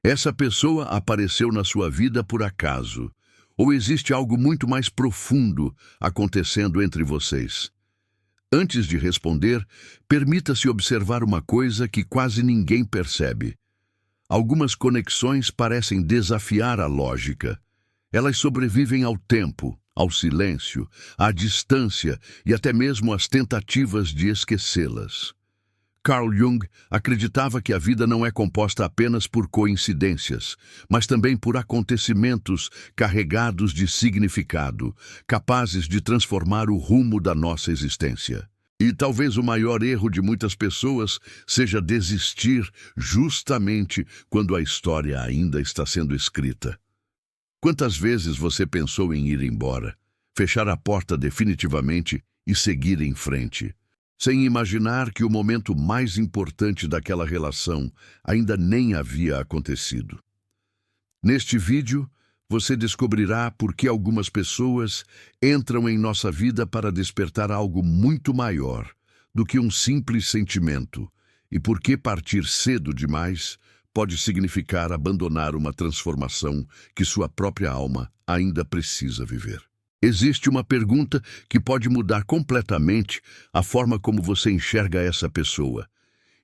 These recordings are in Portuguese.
Essa pessoa apareceu na sua vida por acaso, ou existe algo muito mais profundo acontecendo entre vocês? Antes de responder, permita-se observar uma coisa que quase ninguém percebe. Algumas conexões parecem desafiar a lógica. Elas sobrevivem ao tempo, ao silêncio, à distância e até mesmo às tentativas de esquecê-las. Carl Jung acreditava que a vida não é composta apenas por coincidências, mas também por acontecimentos carregados de significado, capazes de transformar o rumo da nossa existência. E talvez o maior erro de muitas pessoas seja desistir justamente quando a história ainda está sendo escrita. Quantas vezes você pensou em ir embora, fechar a porta definitivamente e seguir em frente, sem imaginar que o momento mais importante daquela relação ainda nem havia acontecido? Neste vídeo, você descobrirá por que algumas pessoas entram em nossa vida para despertar algo muito maior do que um simples sentimento, e por que partir cedo demais pode significar abandonar uma transformação que sua própria alma ainda precisa viver. Existe uma pergunta que pode mudar completamente a forma como você enxerga essa pessoa.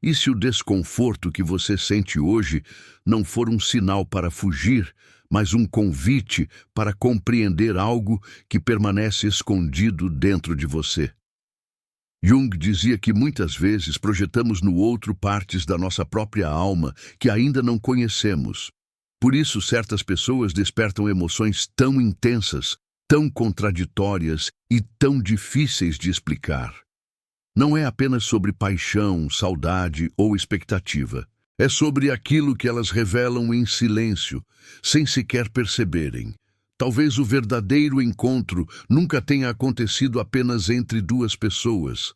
E se o desconforto que você sente hoje não for um sinal para fugir, mas um convite para compreender algo que permanece escondido dentro de você? Jung dizia que muitas vezes projetamos no outro partes da nossa própria alma que ainda não conhecemos. Por isso, certas pessoas despertam emoções tão intensas, tão contraditórias e tão difíceis de explicar. Não é apenas sobre paixão, saudade ou expectativa. É sobre aquilo que elas revelam em silêncio, sem sequer perceberem. Talvez o verdadeiro encontro nunca tenha acontecido apenas entre duas pessoas,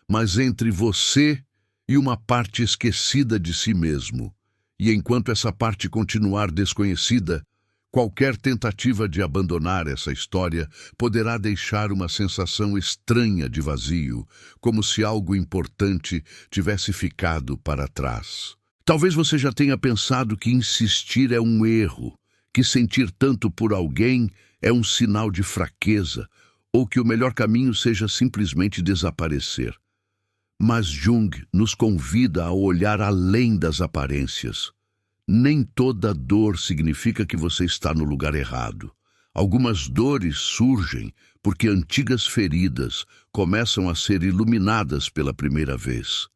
mas entre você e uma parte esquecida de si mesmo. E enquanto essa parte continuar desconhecida, qualquer tentativa de abandonar essa história poderá deixar uma sensação estranha de vazio, como se algo importante tivesse ficado para trás. Talvez você já tenha pensado que insistir é um erro, que sentir tanto por alguém é um sinal de fraqueza, ou que o melhor caminho seja simplesmente desaparecer. Mas Jung nos convida a olhar além das aparências. Nem toda dor significa que você está no lugar errado. Algumas dores surgem porque antigas feridas começam a ser iluminadas pela primeira vez.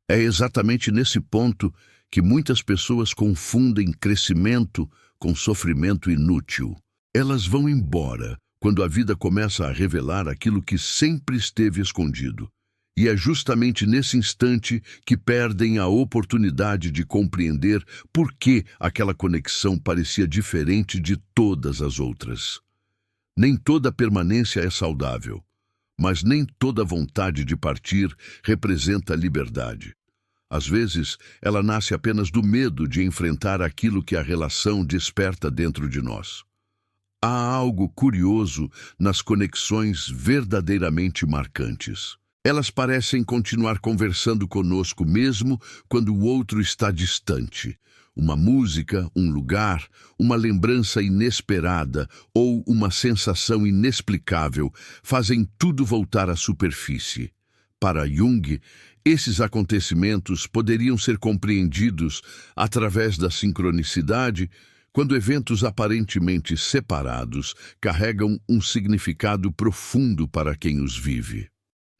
É exatamente nesse ponto que muitas pessoas confundem crescimento com sofrimento inútil. Elas vão embora quando a vida começa a revelar aquilo que sempre esteve escondido. E é justamente nesse instante que perdem a oportunidade de compreender por que aquela conexão parecia diferente de todas as outras. Nem toda permanência é saudável, mas nem toda vontade de partir representa liberdade. Às vezes, ela nasce apenas do medo de enfrentar aquilo que a relação desperta dentro de nós. Há algo curioso nas conexões verdadeiramente marcantes. Elas parecem continuar conversando conosco mesmo quando o outro está distante. Uma música, um lugar, uma lembrança inesperada ou uma sensação inexplicável fazem tudo voltar à superfície. Para Jung, esses acontecimentos poderiam ser compreendidos através da sincronicidade, quando eventos aparentemente separados carregam um significado profundo para quem os vive.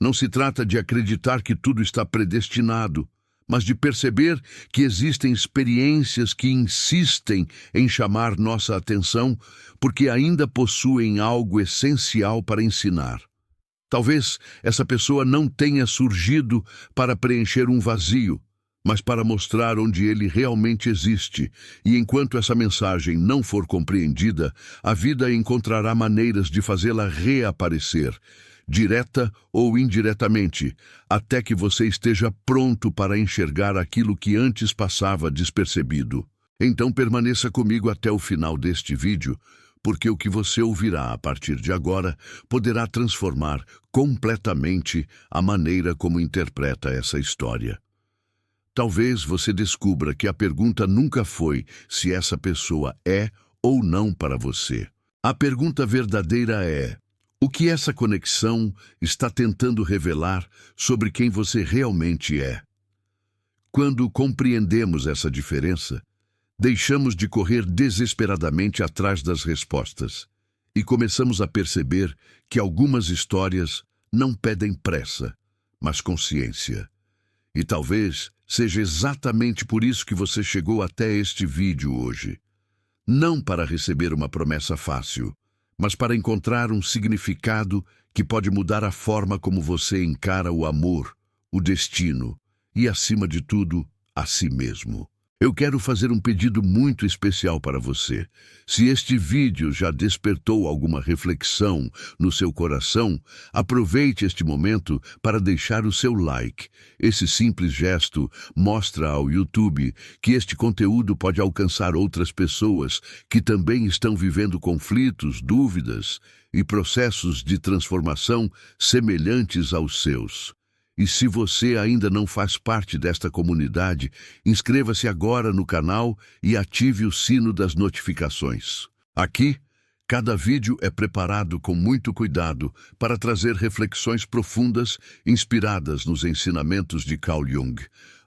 Não se trata de acreditar que tudo está predestinado, mas de perceber que existem experiências que insistem em chamar nossa atenção porque ainda possuem algo essencial para ensinar. Talvez essa pessoa não tenha surgido para preencher um vazio, mas para mostrar onde ele realmente existe, e enquanto essa mensagem não for compreendida, a vida encontrará maneiras de fazê-la reaparecer, direta ou indiretamente, até que você esteja pronto para enxergar aquilo que antes passava despercebido. Então permaneça comigo até o final deste vídeo, porque o que você ouvirá a partir de agora poderá transformar completamente a maneira como interpreta essa história. Talvez você descubra que a pergunta nunca foi se essa pessoa é ou não para você. A pergunta verdadeira é: o que essa conexão está tentando revelar sobre quem você realmente é? Quando compreendemos essa diferença, deixamos de correr desesperadamente atrás das respostas e começamos a perceber que algumas histórias não pedem pressa, mas consciência. E talvez seja exatamente por isso que você chegou até este vídeo hoje. Não para receber uma promessa fácil, mas para encontrar um significado que pode mudar a forma como você encara o amor, o destino e, acima de tudo, a si mesmo. Eu quero fazer um pedido muito especial para você. Se este vídeo já despertou alguma reflexão no seu coração, aproveite este momento para deixar o seu like. Esse simples gesto mostra ao YouTube que este conteúdo pode alcançar outras pessoas que também estão vivendo conflitos, dúvidas e processos de transformação semelhantes aos seus. E se você ainda não faz parte desta comunidade, inscreva-se agora no canal e ative o sino das notificações. Aqui, cada vídeo é preparado com muito cuidado para trazer reflexões profundas inspiradas nos ensinamentos de Carl Jung,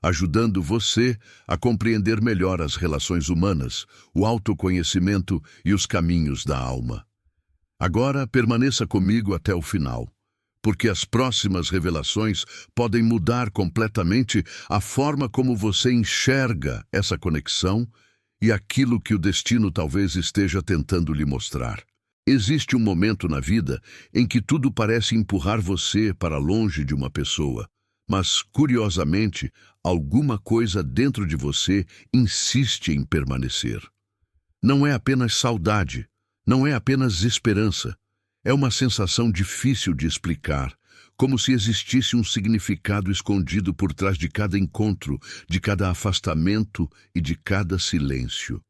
ajudando você a compreender melhor as relações humanas, o autoconhecimento e os caminhos da alma. Agora, permaneça comigo até o final, porque as próximas revelações podem mudar completamente a forma como você enxerga essa conexão e aquilo que o destino talvez esteja tentando lhe mostrar. Existe um momento na vida em que tudo parece empurrar você para longe de uma pessoa, mas, curiosamente, alguma coisa dentro de você insiste em permanecer. Não é apenas saudade, não é apenas esperança. É uma sensação difícil de explicar, como se existisse um significado escondido por trás de cada encontro, de cada afastamento e de cada silêncio.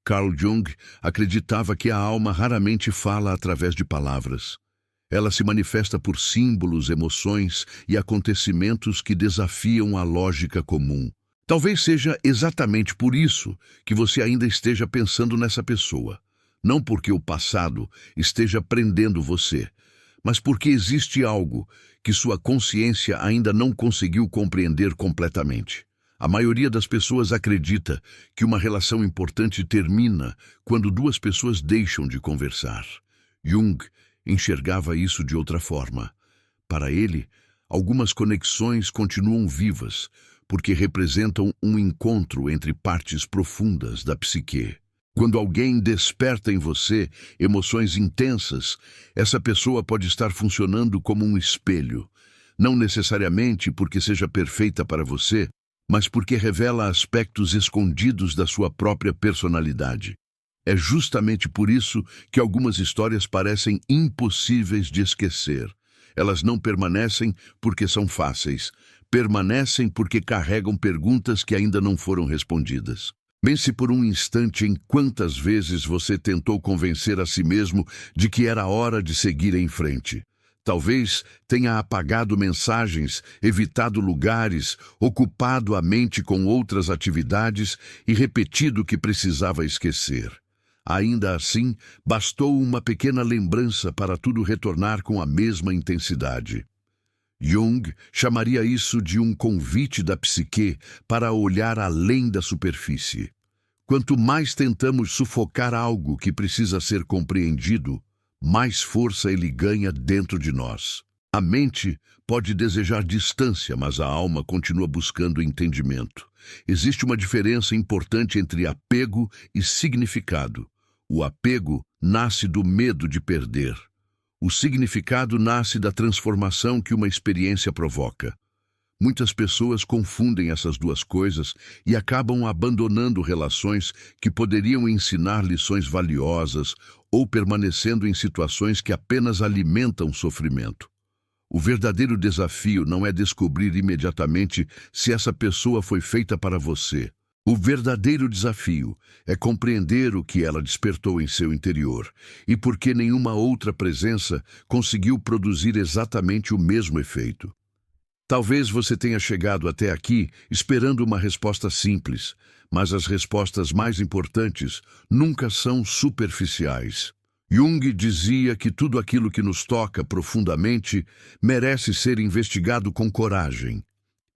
Carl Jung acreditava que a alma raramente fala através de palavras. Ela se manifesta por símbolos, emoções e acontecimentos que desafiam a lógica comum. Talvez seja exatamente por isso que você ainda esteja pensando nessa pessoa. Não porque o passado esteja prendendo você, mas porque existe algo que sua consciência ainda não conseguiu compreender completamente. A maioria das pessoas acredita que uma relação importante termina quando duas pessoas deixam de conversar. Jung enxergava isso de outra forma. Para ele, algumas conexões continuam vivas, porque representam um encontro entre partes profundas da psique. Quando alguém desperta em você emoções intensas, essa pessoa pode estar funcionando como um espelho, não necessariamente porque seja perfeita para você, mas porque revela aspectos escondidos da sua própria personalidade. É justamente por isso que algumas histórias parecem impossíveis de esquecer. Elas não permanecem porque são fáceis, permanecem porque carregam perguntas que ainda não foram respondidas. Pense por um instante em quantas vezes você tentou convencer a si mesmo de que era hora de seguir em frente. Talvez tenha apagado mensagens, evitado lugares, ocupado a mente com outras atividades e repetido o que precisava esquecer. Ainda assim, bastou uma pequena lembrança para tudo retornar com a mesma intensidade. Jung chamaria isso de um convite da psique para olhar além da superfície. Quanto mais tentamos sufocar algo que precisa ser compreendido, mais força ele ganha dentro de nós. A mente pode desejar distância, mas a alma continua buscando entendimento. Existe uma diferença importante entre apego e significado. O apego nasce do medo de perder. O significado nasce da transformação que uma experiência provoca. Muitas pessoas confundem essas duas coisas e acabam abandonando relações que poderiam ensinar lições valiosas ou permanecendo em situações que apenas alimentam sofrimento. O verdadeiro desafio não é descobrir imediatamente se essa pessoa foi feita para você. O verdadeiro desafio é compreender o que ela despertou em seu interior e por que nenhuma outra presença conseguiu produzir exatamente o mesmo efeito. Talvez você tenha chegado até aqui esperando uma resposta simples, mas as respostas mais importantes nunca são superficiais. Jung dizia que tudo aquilo que nos toca profundamente merece ser investigado com coragem.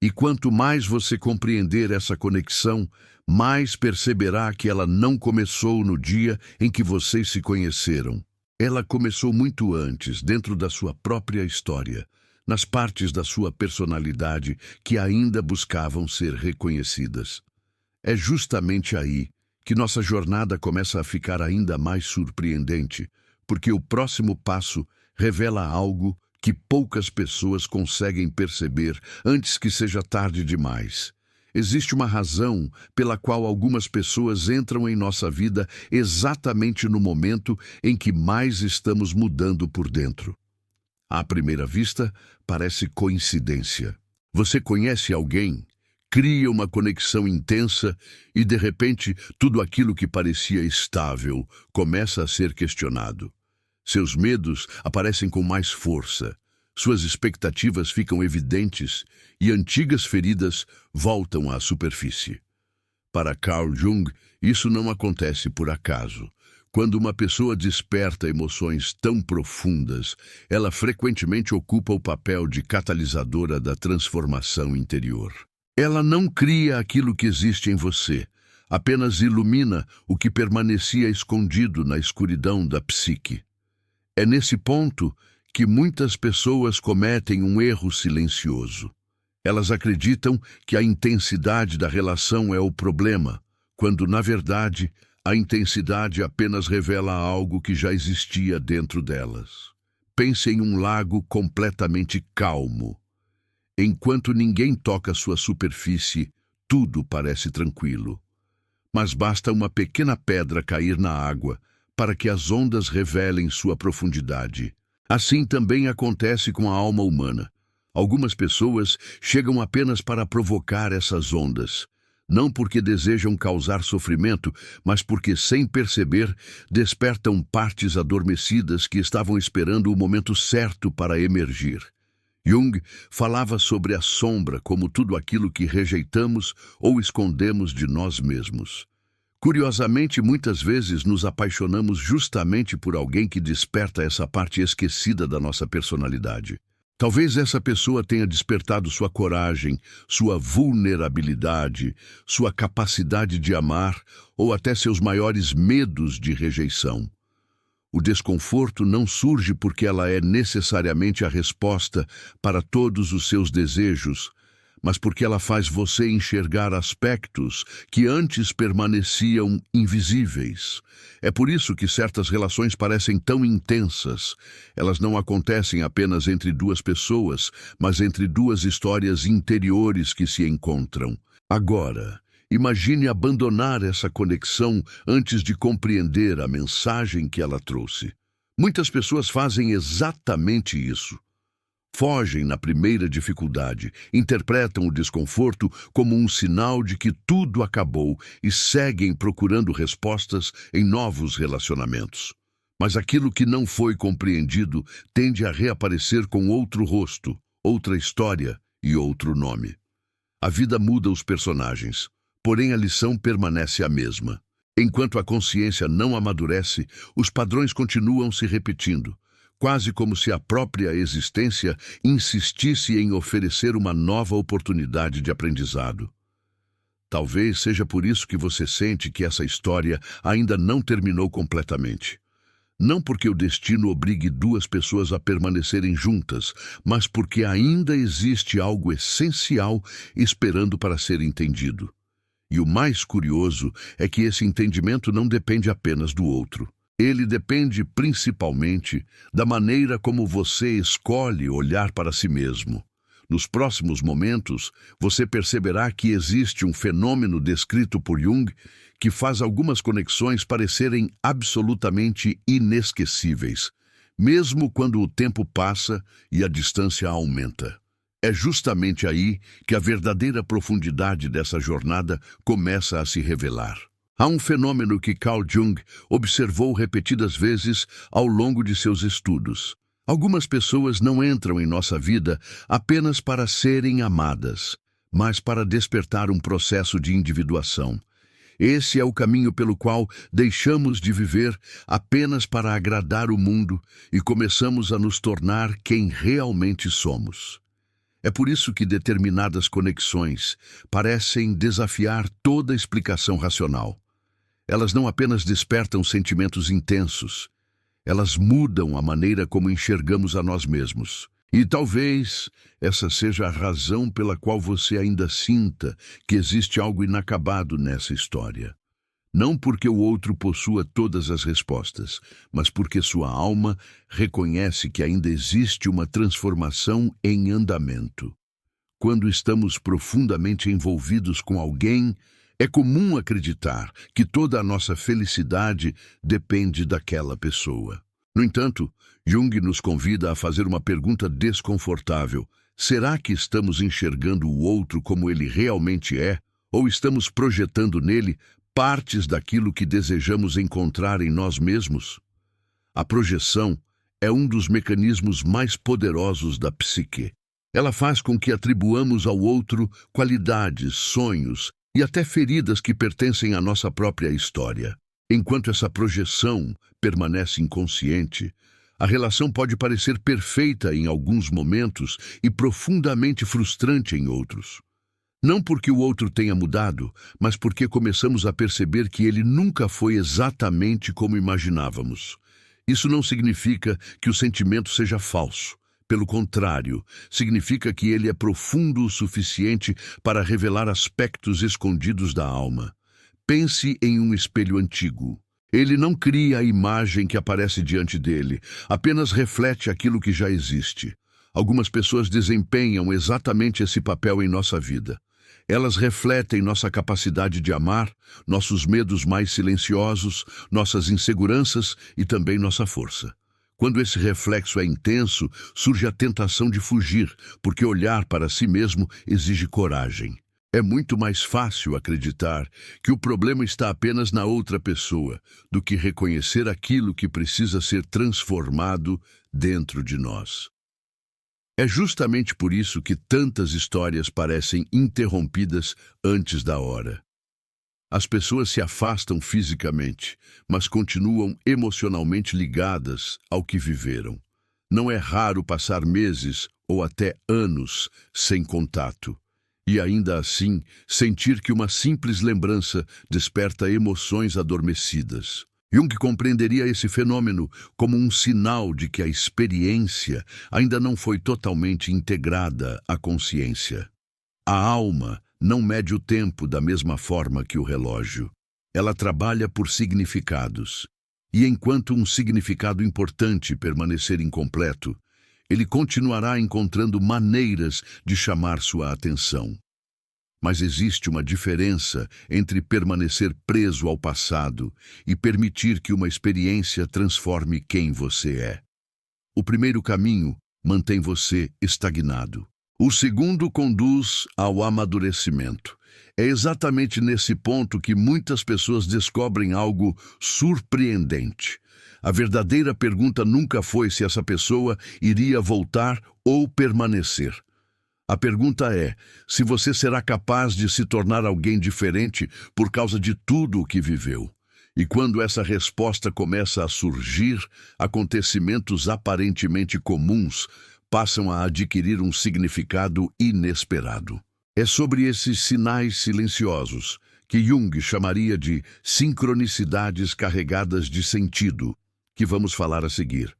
E quanto mais você compreender essa conexão, mais perceberá que ela não começou no dia em que vocês se conheceram. Ela começou muito antes, dentro da sua própria história, nas partes da sua personalidade que ainda buscavam ser reconhecidas. É justamente aí que nossa jornada começa a ficar ainda mais surpreendente, porque o próximo passo revela algo que poucas pessoas conseguem perceber antes que seja tarde demais. Existe uma razão pela qual algumas pessoas entram em nossa vida exatamente no momento em que mais estamos mudando por dentro. À primeira vista, parece coincidência. Você conhece alguém, cria uma conexão intensa e, de repente, tudo aquilo que parecia estável começa a ser questionado. Seus medos aparecem com mais força, suas expectativas ficam evidentes e antigas feridas voltam à superfície. Para Carl Jung, isso não acontece por acaso. Quando uma pessoa desperta emoções tão profundas, ela frequentemente ocupa o papel de catalisadora da transformação interior. Ela não cria aquilo que existe em você, apenas ilumina o que permanecia escondido na escuridão da psique. É nesse ponto que muitas pessoas cometem um erro silencioso. Elas acreditam que a intensidade da relação é o problema, quando, na verdade, a intensidade apenas revela algo que já existia dentro delas. Pense em um lago completamente calmo. Enquanto ninguém toca sua superfície, tudo parece tranquilo. Mas basta uma pequena pedra cair na água para que as ondas revelem sua profundidade. Assim também acontece com a alma humana. Algumas pessoas chegam apenas para provocar essas ondas, não porque desejam causar sofrimento, mas porque, sem perceber, despertam partes adormecidas que estavam esperando o momento certo para emergir. Jung falava sobre a sombra como tudo aquilo que rejeitamos ou escondemos de nós mesmos. Curiosamente, muitas vezes nos apaixonamos justamente por alguém que desperta essa parte esquecida da nossa personalidade. Talvez essa pessoa tenha despertado sua coragem, sua vulnerabilidade, sua capacidade de amar ou até seus maiores medos de rejeição. O desconforto não surge porque ela é necessariamente a resposta para todos os seus desejos, mas porque ela faz você enxergar aspectos que antes permaneciam invisíveis. É por isso que certas relações parecem tão intensas. Elas não acontecem apenas entre duas pessoas, mas entre duas histórias interiores que se encontram. Agora, imagine abandonar essa conexão antes de compreender a mensagem que ela trouxe. Muitas pessoas fazem exatamente isso. Fogem na primeira dificuldade, interpretam o desconforto como um sinal de que tudo acabou e seguem procurando respostas em novos relacionamentos. Mas aquilo que não foi compreendido tende a reaparecer com outro rosto, outra história e outro nome. A vida muda os personagens, porém a lição permanece a mesma. Enquanto a consciência não amadurece, os padrões continuam se repetindo, quase como se a própria existência insistisse em oferecer uma nova oportunidade de aprendizado. Talvez seja por isso que você sente que essa história ainda não terminou completamente. Não porque o destino obrigue duas pessoas a permanecerem juntas, mas porque ainda existe algo essencial esperando para ser entendido. E o mais curioso é que esse entendimento não depende apenas do outro. Ele depende principalmente da maneira como você escolhe olhar para si mesmo. Nos próximos momentos, você perceberá que existe um fenômeno descrito por Jung que faz algumas conexões parecerem absolutamente inesquecíveis, mesmo quando o tempo passa e a distância aumenta. É justamente aí que a verdadeira profundidade dessa jornada começa a se revelar. Há um fenômeno que Carl Jung observou repetidas vezes ao longo de seus estudos. Algumas pessoas não entram em nossa vida apenas para serem amadas, mas para despertar um processo de individuação. Esse é o caminho pelo qual deixamos de viver apenas para agradar o mundo e começamos a nos tornar quem realmente somos. É por isso que determinadas conexões parecem desafiar toda explicação racional. Elas não apenas despertam sentimentos intensos, elas mudam a maneira como enxergamos a nós mesmos. E talvez essa seja a razão pela qual você ainda sinta que existe algo inacabado nessa história. Não porque o outro possua todas as respostas, mas porque sua alma reconhece que ainda existe uma transformação em andamento. Quando estamos profundamente envolvidos com alguém, é comum acreditar que toda a nossa felicidade depende daquela pessoa. No entanto, Jung nos convida a fazer uma pergunta desconfortável. Será que estamos enxergando o outro como ele realmente é? Ou estamos projetando nele partes daquilo que desejamos encontrar em nós mesmos? A projeção é um dos mecanismos mais poderosos da psique. Ela faz com que atribuamos ao outro qualidades, sonhos e até feridas que pertencem à nossa própria história. Enquanto essa projeção permanece inconsciente, a relação pode parecer perfeita em alguns momentos e profundamente frustrante em outros. Não porque o outro tenha mudado, mas porque começamos a perceber que ele nunca foi exatamente como imaginávamos. Isso não significa que o sentimento seja falso. Pelo contrário, significa que ele é profundo o suficiente para revelar aspectos escondidos da alma. Pense em um espelho antigo. Ele não cria a imagem que aparece diante dele, apenas reflete aquilo que já existe. Algumas pessoas desempenham exatamente esse papel em nossa vida. Elas refletem nossa capacidade de amar, nossos medos mais silenciosos, nossas inseguranças e também nossa força. Quando esse reflexo é intenso, surge a tentação de fugir, porque olhar para si mesmo exige coragem. É muito mais fácil acreditar que o problema está apenas na outra pessoa do que reconhecer aquilo que precisa ser transformado dentro de nós. É justamente por isso que tantas histórias parecem interrompidas antes da hora. As pessoas se afastam fisicamente, mas continuam emocionalmente ligadas ao que viveram. Não é raro passar meses ou até anos sem contato, e ainda assim sentir que uma simples lembrança desperta emoções adormecidas. Jung compreenderia esse fenômeno como um sinal de que a experiência ainda não foi totalmente integrada à consciência. A alma não mede o tempo da mesma forma que o relógio. Ela trabalha por significados. E enquanto um significado importante permanecer incompleto, ele continuará encontrando maneiras de chamar sua atenção. Mas existe uma diferença entre permanecer preso ao passado e permitir que uma experiência transforme quem você é. O primeiro caminho mantém você estagnado. O segundo conduz ao amadurecimento. É exatamente nesse ponto que muitas pessoas descobrem algo surpreendente. A verdadeira pergunta nunca foi se essa pessoa iria voltar ou permanecer. A pergunta é se você será capaz de se tornar alguém diferente por causa de tudo o que viveu. E quando essa resposta começa a surgir, acontecimentos aparentemente comuns passam a adquirir um significado inesperado. É sobre esses sinais silenciosos, que Jung chamaria de sincronicidades carregadas de sentido, que vamos falar a seguir.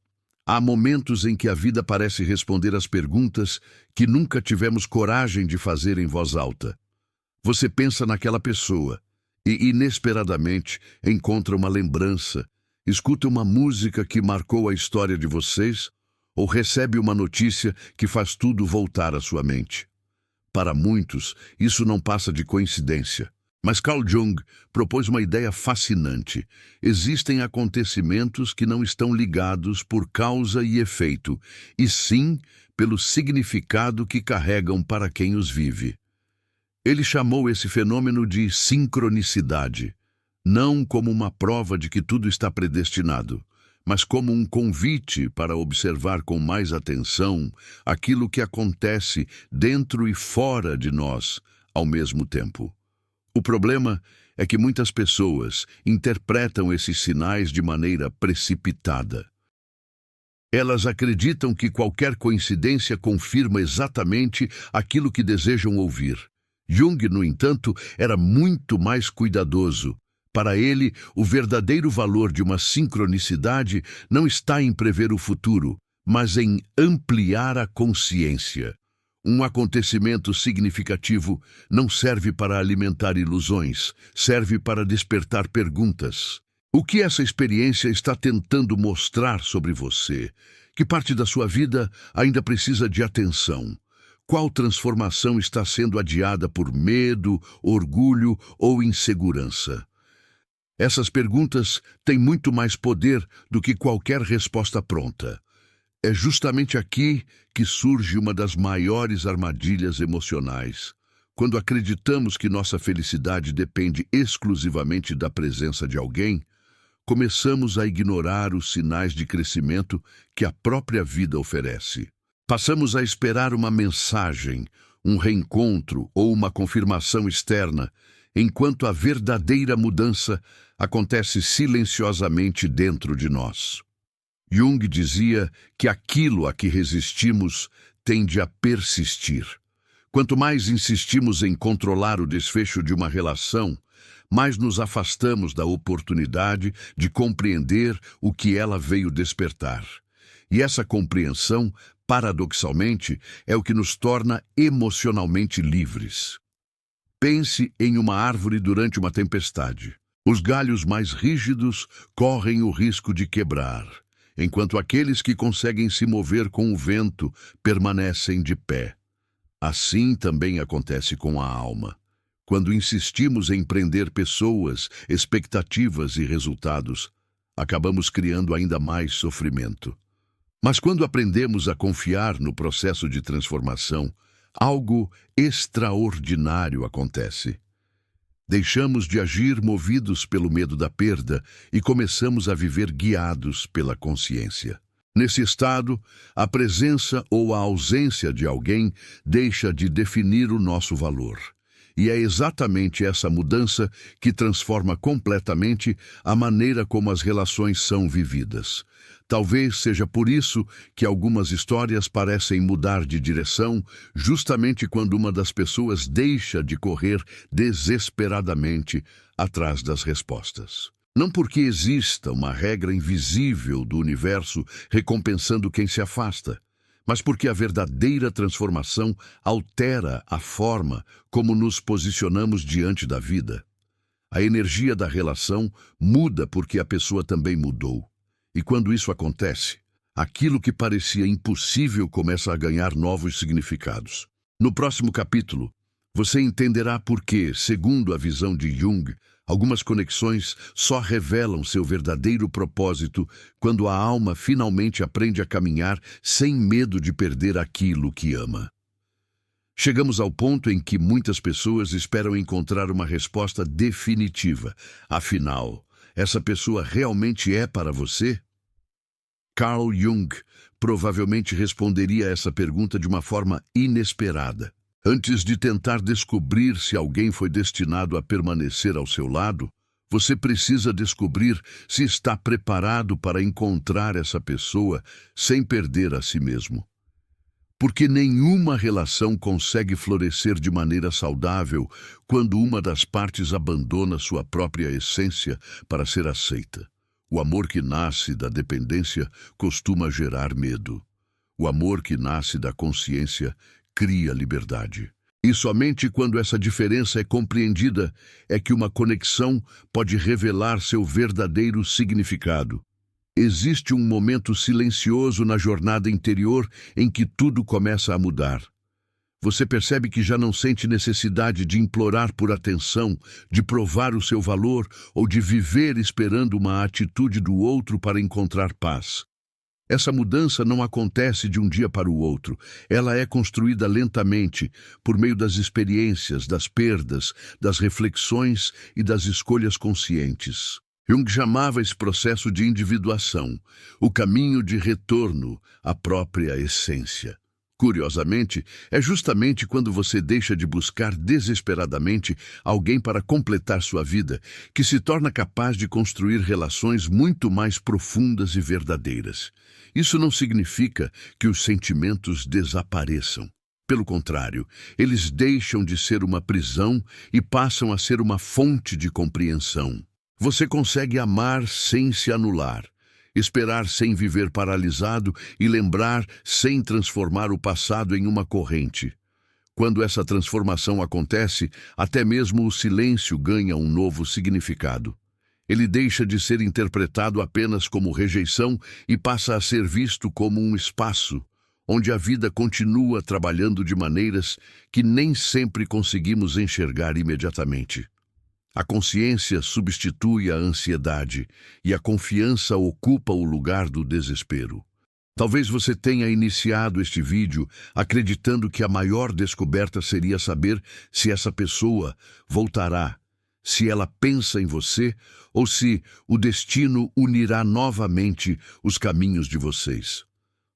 Há momentos em que a vida parece responder às perguntas que nunca tivemos coragem de fazer em voz alta. Você pensa naquela pessoa e, inesperadamente, encontra uma lembrança, escuta uma música que marcou a história de vocês, ou recebe uma notícia que faz tudo voltar à sua mente. Para muitos, isso não passa de coincidência. Mas Carl Jung propôs uma ideia fascinante. Existem acontecimentos que não estão ligados por causa e efeito, e sim pelo significado que carregam para quem os vive. Ele chamou esse fenômeno de sincronicidade, não como uma prova de que tudo está predestinado, mas como um convite para observar com mais atenção aquilo que acontece dentro e fora de nós ao mesmo tempo. O problema é que muitas pessoas interpretam esses sinais de maneira precipitada. Elas acreditam que qualquer coincidência confirma exatamente aquilo que desejam ouvir. Jung, no entanto, era muito mais cuidadoso. Para ele, o verdadeiro valor de uma sincronicidade não está em prever o futuro, mas em ampliar a consciência. Um acontecimento significativo não serve para alimentar ilusões, serve para despertar perguntas. O que essa experiência está tentando mostrar sobre você? Que parte da sua vida ainda precisa de atenção? Qual transformação está sendo adiada por medo, orgulho ou insegurança? Essas perguntas têm muito mais poder do que qualquer resposta pronta. É justamente aqui que surge uma das maiores armadilhas emocionais. Quando acreditamos que nossa felicidade depende exclusivamente da presença de alguém, começamos a ignorar os sinais de crescimento que a própria vida oferece. Passamos a esperar uma mensagem, um reencontro ou uma confirmação externa, enquanto a verdadeira mudança acontece silenciosamente dentro de nós. Jung dizia que aquilo a que resistimos tende a persistir. Quanto mais insistimos em controlar o desfecho de uma relação, mais nos afastamos da oportunidade de compreender o que ela veio despertar. E essa compreensão, paradoxalmente, é o que nos torna emocionalmente livres. Pense em uma árvore durante uma tempestade. Os galhos mais rígidos correm o risco de quebrar, enquanto aqueles que conseguem se mover com o vento permanecem de pé. Assim também acontece com a alma. Quando insistimos em prender pessoas, expectativas e resultados, acabamos criando ainda mais sofrimento. Mas quando aprendemos a confiar no processo de transformação, algo extraordinário acontece. Deixamos de agir movidos pelo medo da perda e começamos a viver guiados pela consciência. Nesse estado, a presença ou a ausência de alguém deixa de definir o nosso valor. E é exatamente essa mudança que transforma completamente a maneira como as relações são vividas. Talvez seja por isso que algumas histórias parecem mudar de direção justamente quando uma das pessoas deixa de correr desesperadamente atrás das respostas. Não porque exista uma regra invisível do universo recompensando quem se afasta, mas porque a verdadeira transformação altera a forma como nos posicionamos diante da vida. A energia da relação muda porque a pessoa também mudou. E quando isso acontece, aquilo que parecia impossível começa a ganhar novos significados. No próximo capítulo, você entenderá por que, segundo a visão de Jung, algumas conexões só revelam seu verdadeiro propósito quando a alma finalmente aprende a caminhar sem medo de perder aquilo que ama. Chegamos ao ponto em que muitas pessoas esperam encontrar uma resposta definitiva. Afinal, essa pessoa realmente é para você? Carl Jung provavelmente responderia a essa pergunta de uma forma inesperada. Antes de tentar descobrir se alguém foi destinado a permanecer ao seu lado, você precisa descobrir se está preparado para encontrar essa pessoa sem perder a si mesmo. Porque nenhuma relação consegue florescer de maneira saudável quando uma das partes abandona sua própria essência para ser aceita. O amor que nasce da dependência costuma gerar medo. O amor que nasce da consciência cria liberdade. E somente quando essa diferença é compreendida é que uma conexão pode revelar seu verdadeiro significado. Existe um momento silencioso na jornada interior em que tudo começa a mudar. Você percebe que já não sente necessidade de implorar por atenção, de provar o seu valor ou de viver esperando uma atitude do outro para encontrar paz. Essa mudança não acontece de um dia para o outro. Ela é construída lentamente, por meio das experiências, das perdas, das reflexões e das escolhas conscientes. Jung chamava esse processo de individuação, o caminho de retorno à própria essência. Curiosamente, é justamente quando você deixa de buscar desesperadamente alguém para completar sua vida que se torna capaz de construir relações muito mais profundas e verdadeiras. Isso não significa que os sentimentos desapareçam. Pelo contrário, eles deixam de ser uma prisão e passam a ser uma fonte de compreensão. Você consegue amar sem se anular, esperar sem viver paralisado e lembrar sem transformar o passado em uma corrente. Quando essa transformação acontece, até mesmo o silêncio ganha um novo significado. Ele deixa de ser interpretado apenas como rejeição e passa a ser visto como um espaço onde a vida continua trabalhando de maneiras que nem sempre conseguimos enxergar imediatamente. A consciência substitui a ansiedade e a confiança ocupa o lugar do desespero. Talvez você tenha iniciado este vídeo acreditando que a maior descoberta seria saber se essa pessoa voltará, se ela pensa em você ou se o destino unirá novamente os caminhos de vocês.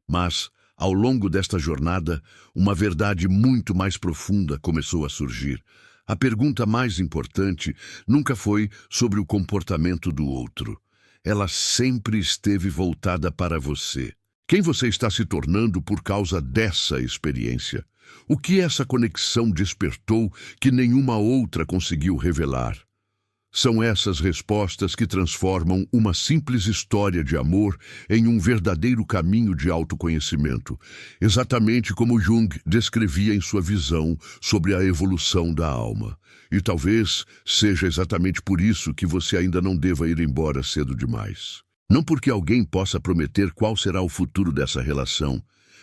Mas, ao longo desta jornada, uma verdade muito mais profunda começou a surgir. A pergunta mais importante nunca foi sobre o comportamento do outro. Ela sempre esteve voltada para você. Quem você está se tornando por causa dessa experiência? O que essa conexão despertou que nenhuma outra conseguiu revelar? São essas respostas que transformam uma simples história de amor em um verdadeiro caminho de autoconhecimento, exatamente como Jung descrevia em sua visão sobre a evolução da alma. E talvez seja exatamente por isso que você ainda não deva ir embora cedo demais. Não porque alguém possa prometer qual será o futuro dessa relação,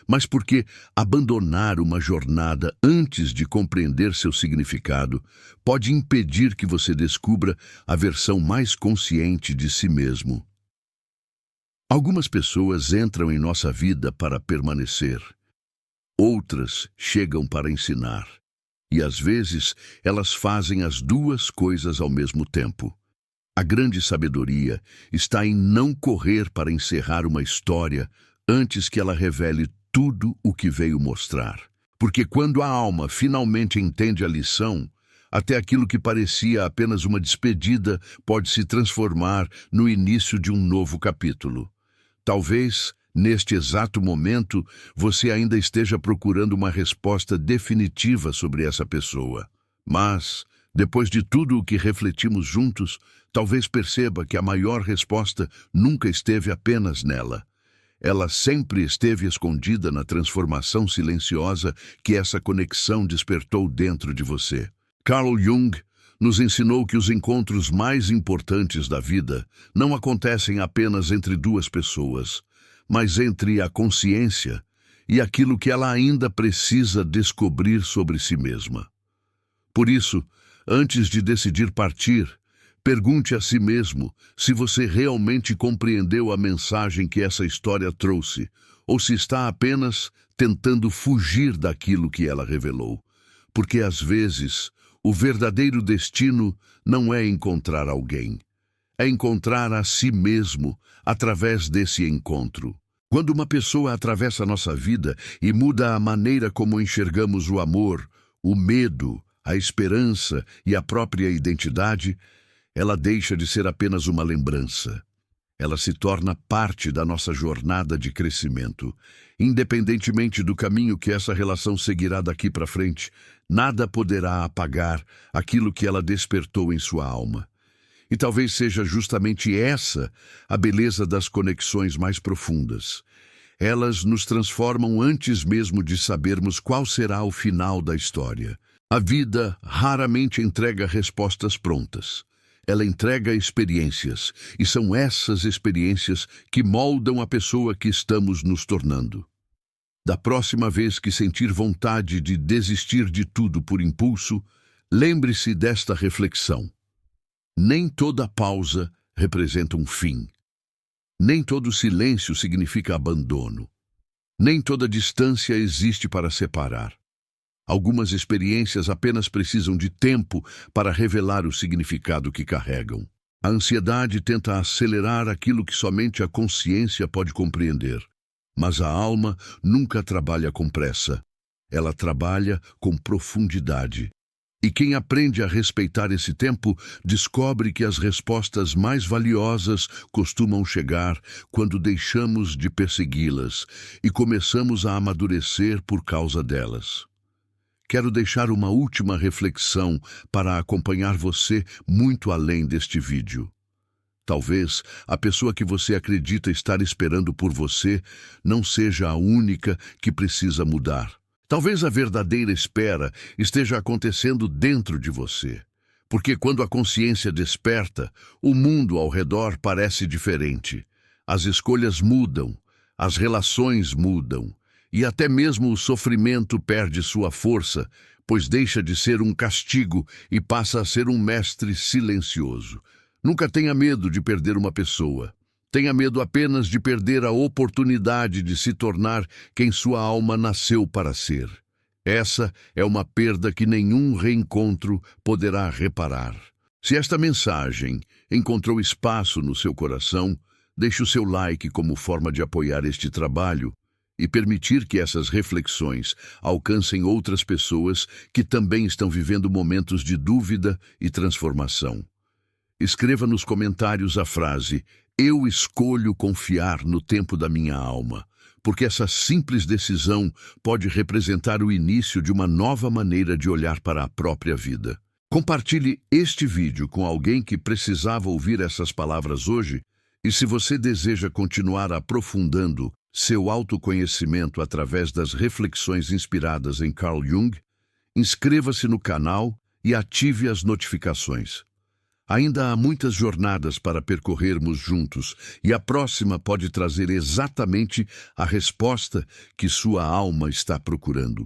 mas porque abandonar uma jornada antes de compreender seu significado pode impedir que você descubra a versão mais consciente de si mesmo. Algumas pessoas entram em nossa vida para permanecer. Outras chegam para ensinar. E às vezes elas fazem as duas coisas ao mesmo tempo. A grande sabedoria está em não correr para encerrar uma história antes que ela revele tudo o que veio mostrar. Porque quando a alma finalmente entende a lição, até aquilo que parecia apenas uma despedida pode se transformar no início de um novo capítulo. Talvez, neste exato momento, você ainda esteja procurando uma resposta definitiva sobre essa pessoa. Mas, depois de tudo o que refletimos juntos, talvez perceba que a maior resposta nunca esteve apenas nela. Ela sempre esteve escondida na transformação silenciosa que essa conexão despertou dentro de você. Carl Jung nos ensinou que os encontros mais importantes da vida não acontecem apenas entre duas pessoas, mas entre a consciência e aquilo que ela ainda precisa descobrir sobre si mesma. Por isso, antes de decidir partir, pergunte a si mesmo se você realmente compreendeu a mensagem que essa história trouxe, ou se está apenas tentando fugir daquilo que ela revelou. Porque às vezes, o verdadeiro destino não é encontrar alguém, é encontrar a si mesmo através desse encontro. Quando uma pessoa atravessa nossa vida e muda a maneira como enxergamos o amor, o medo, a esperança e a própria identidade, ela deixa de ser apenas uma lembrança. Ela se torna parte da nossa jornada de crescimento. Independentemente do caminho que essa relação seguirá daqui para frente, nada poderá apagar aquilo que ela despertou em sua alma. E talvez seja justamente essa a beleza das conexões mais profundas. Elas nos transformam antes mesmo de sabermos qual será o final da história. A vida raramente entrega respostas prontas. Ela entrega experiências, e são essas experiências que moldam a pessoa que estamos nos tornando. Da próxima vez que sentir vontade de desistir de tudo por impulso, lembre-se desta reflexão. Nem toda pausa representa um fim. Nem todo silêncio significa abandono. Nem toda distância existe para separar. Algumas experiências apenas precisam de tempo para revelar o significado que carregam. A ansiedade tenta acelerar aquilo que somente a consciência pode compreender. Mas a alma nunca trabalha com pressa. Ela trabalha com profundidade. E quem aprende a respeitar esse tempo descobre que as respostas mais valiosas costumam chegar quando deixamos de persegui-las e começamos a amadurecer por causa delas. Quero deixar uma última reflexão para acompanhar você muito além deste vídeo. Talvez a pessoa que você acredita estar esperando por você não seja a única que precisa mudar. Talvez a verdadeira espera esteja acontecendo dentro de você. Porque quando a consciência desperta, o mundo ao redor parece diferente. As escolhas mudam, as relações mudam, e até mesmo o sofrimento perde sua força, pois deixa de ser um castigo e passa a ser um mestre silencioso. Nunca tenha medo de perder uma pessoa. Tenha medo apenas de perder a oportunidade de se tornar quem sua alma nasceu para ser. Essa é uma perda que nenhum reencontro poderá reparar. Se esta mensagem encontrou espaço no seu coração, deixe o seu like como forma de apoiar este trabalho e permitir que essas reflexões alcancem outras pessoas que também estão vivendo momentos de dúvida e transformação. Escreva nos comentários a frase: "Eu escolho confiar no tempo da minha alma", porque essa simples decisão pode representar o início de uma nova maneira de olhar para a própria vida. Compartilhe este vídeo com alguém que precisava ouvir essas palavras hoje, e se você deseja continuar aprofundando seu autoconhecimento através das reflexões inspiradas em Carl Jung, inscreva-se no canal e ative as notificações. Ainda há muitas jornadas para percorrermos juntos, e a próxima pode trazer exatamente a resposta que sua alma está procurando.